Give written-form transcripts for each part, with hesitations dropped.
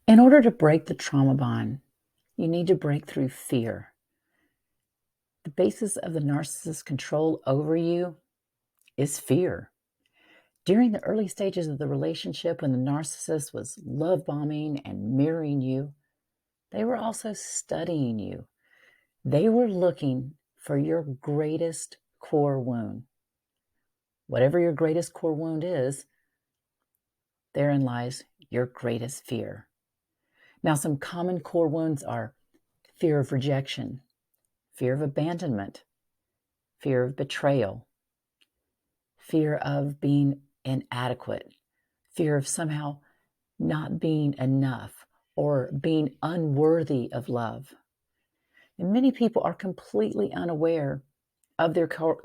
In order to break the trauma bond, you need to break through fear. The basis of the narcissist's control over you is fear. During the early stages of the relationship, when the narcissist was love bombing and mirroring you, they were also studying you. They were looking for your greatest core wound. Whatever your greatest core wound is, therein lies your greatest fear. Now, some common core wounds are fear of rejection, fear of abandonment, fear of betrayal, fear of being inadequate, fear of somehow not being enough or being unworthy of love. And many people are completely unaware of their core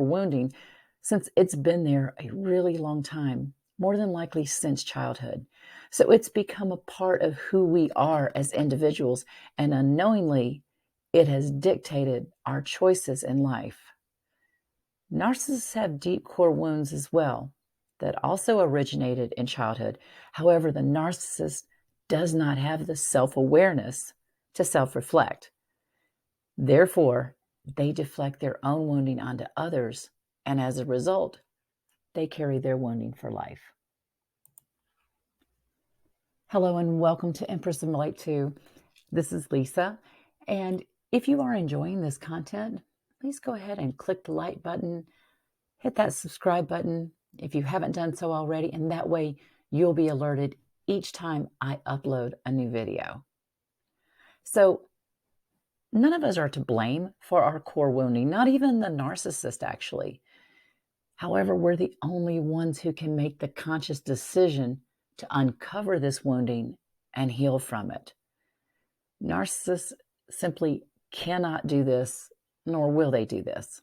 wounding, since it's been there a really long time, more than likely since childhood. So it's become a part of who we are as individuals, and unknowingly, it has dictated our choices in life. Narcissists have deep core wounds as well that also originated in childhood. However, the narcissist does not have the self-awareness to self-reflect. Therefore, they deflect their own wounding onto others, and as a result, they carry their wounding for life. Hello and welcome to Empress of Light 2. This is Lisa, and if you are enjoying this content, please go ahead and click the like button, hit that subscribe button if you haven't done so already, and that way you'll be alerted each time I upload a new video. So, none of us are to blame for our core wounding, not even the narcissist, actually. However, we're the only ones who can make the conscious decision to uncover this wounding and heal from it. Narcissists simply cannot do this, nor will they do this.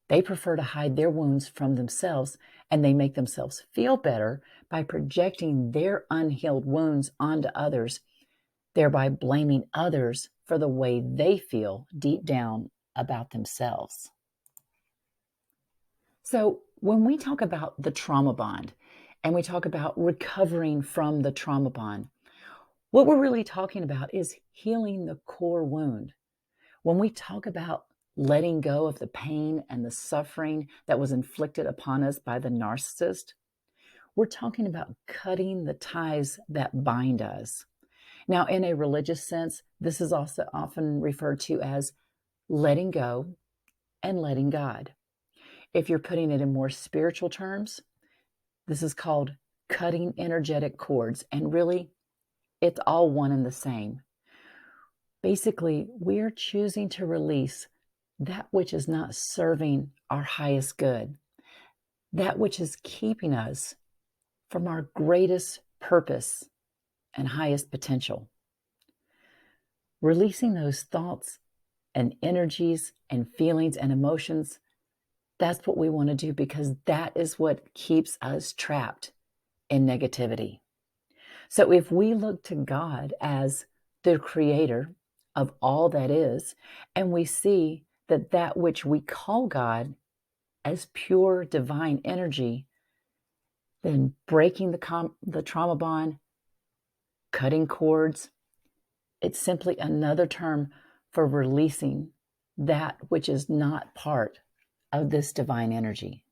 They prefer to hide their wounds from themselves, and they make themselves feel better by projecting their unhealed wounds onto others, thereby blaming others for the way they feel deep down about themselves. So when we talk about the trauma bond and we talk about recovering from the trauma bond, what we're really talking about is healing the core wound. When we talk about letting go of the pain and the suffering that was inflicted upon us by the narcissist, we're talking about cutting the ties that bind us. Now, in a religious sense, this is also often referred to as letting go and letting God. If you're putting it in more spiritual terms, this is called cutting energetic cords, and really, it's all one and the same. Basically, we're choosing to release that which is not serving our highest good, that which is keeping us from our greatest purpose and highest potential. Releasing those thoughts and energies and feelings and emotions, that's what we want to do, because that is what keeps us trapped in negativity. So if we look to God as the creator of all that is, and we see that that which we call God as pure divine energy, then breaking the trauma bond, cutting cords, it's simply another term for releasing that which is not part of this divine energy.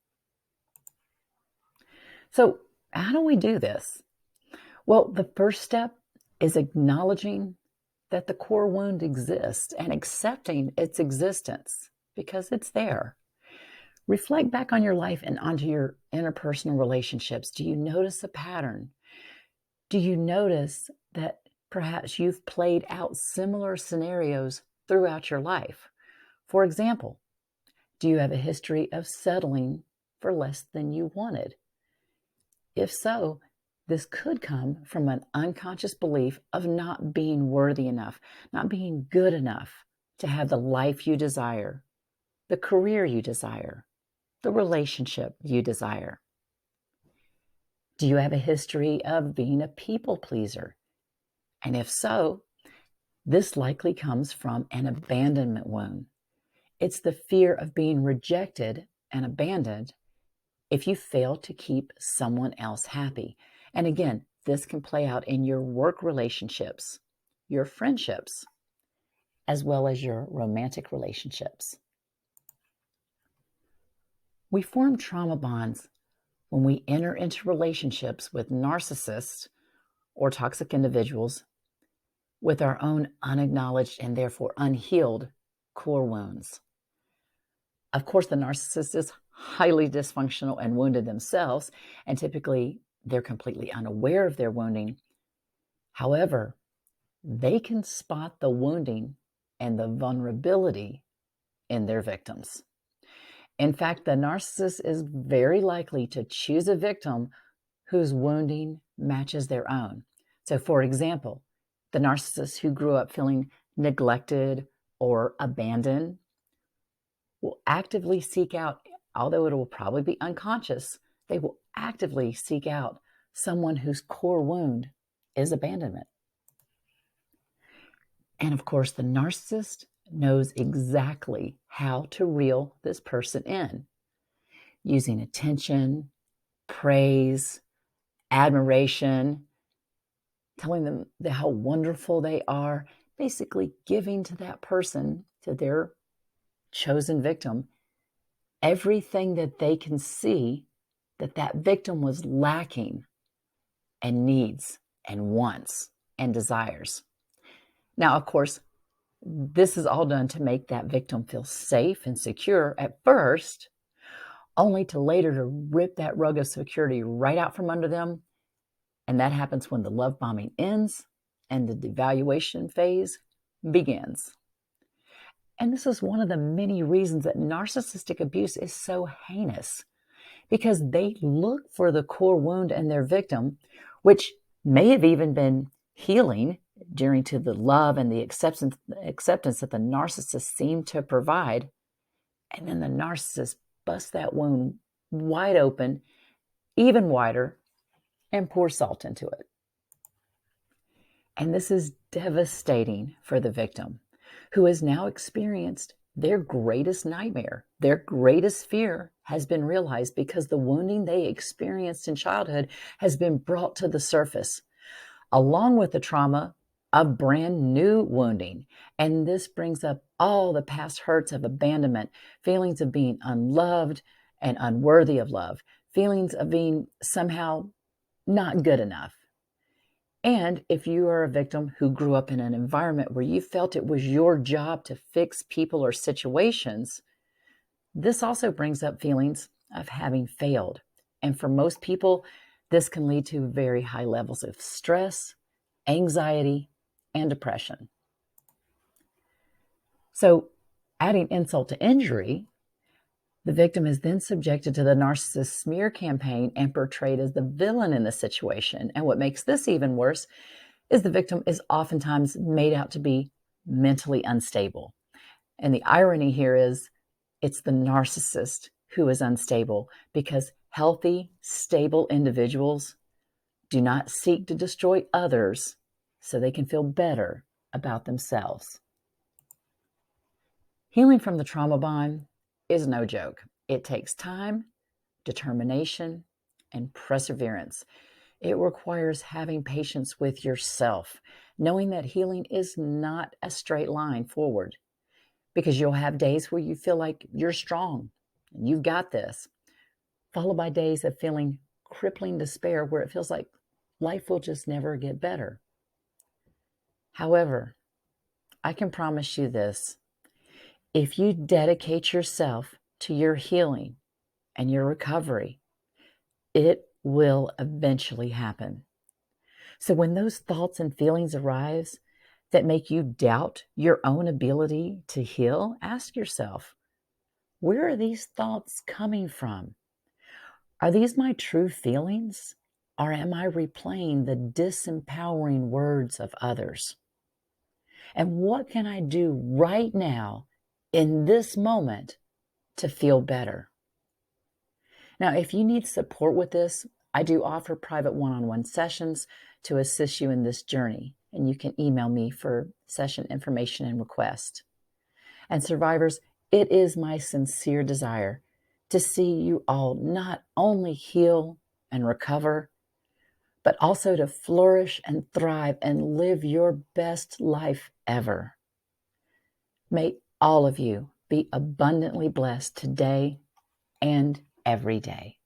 So how do we do this? Well, the first step is acknowledging that the core wound exists and accepting its existence, because it's there. Reflect back on your life and onto your interpersonal relationships. Do you notice a pattern? Do you notice that perhaps you've played out similar scenarios throughout your life? For example, do you have a history of settling for less than you wanted? If so, this could come from an unconscious belief of not being worthy enough, not being good enough to have the life you desire, the career you desire, the relationship you desire. Do you have a history of being a people pleaser? And if so, this likely comes from an abandonment wound. It's the fear of being rejected and abandoned if you fail to keep someone else happy. And again, this can play out in your work relationships, your friendships, as well as your romantic relationships. We form trauma bonds when we enter into relationships with narcissists or toxic individuals with our own unacknowledged and therefore unhealed core wounds. Of course, the narcissist is highly dysfunctional and wounded themselves, and typically they're completely unaware of their wounding. However, they can spot the wounding and the vulnerability in their victims. In fact, the narcissist is very likely to choose a victim whose wounding matches their own. So, for example, the narcissist who grew up feeling neglected or abandoned will actively seek out, although it will probably be unconscious, they will actively seek out someone whose core wound is abandonment. And of course, the narcissist knows exactly how to reel this person in, using attention, praise, admiration, telling them how wonderful they are, basically giving to that person, to their chosen victim, everything that they can see that victim was lacking and needs and wants and desires. Now, of course, this is all done to make that victim feel safe and secure at first, only to later to rip that rug of security right out from under them. And that happens when the love bombing ends and the devaluation phase begins. And this is one of the many reasons that narcissistic abuse is so heinous, because they look for the core wound in their victim, which may have even been healing during to the love and the acceptance that the narcissist seemed to provide. And then the narcissist busts that wound wide open, even wider, and pours salt into it. And this is devastating for the victim, who has now experienced their greatest nightmare. Their greatest fear has been realized because the wounding they experienced in childhood has been brought to the surface, along with the trauma of brand new wounding. And this brings up all the past hurts of abandonment, feelings of being unloved and unworthy of love, feelings of being somehow not good enough. And if you are a victim who grew up in an environment where you felt it was your job to fix people or situations, this also brings up feelings of having failed. And for most people, this can lead to very high levels of stress, anxiety, and depression. So, adding insult to injury, the victim is then subjected to the narcissist smear campaign and portrayed as the villain in the situation. And what makes this even worse is the victim is oftentimes made out to be mentally unstable. And the irony here is it's the narcissist who is unstable, because healthy, stable individuals do not seek to destroy others so they can feel better about themselves. Healing from the trauma bond is no joke. It takes time, determination, and perseverance. It requires having patience with yourself, knowing that healing is not a straight line forward, because you'll have days where you feel like you're strong and you've got this, followed by days of feeling crippling despair where it feels like life will just never get better. However, I can promise you this: if you dedicate yourself to your healing and your recovery, it will eventually happen. So when those thoughts and feelings arise that make you doubt your own ability to heal, ask yourself, where are these thoughts coming from? Are these my true feelings? Or am I replaying the disempowering words of others? And what can I do right now in this moment to feel better? Now, if you need support with this, I do offer private one-on-one sessions to assist you in this journey, and you can email me for session information and request. And survivors, it is my sincere desire to see you all not only heal and recover, but also to flourish and thrive and live your best life ever. May all of you be abundantly blessed today and every day.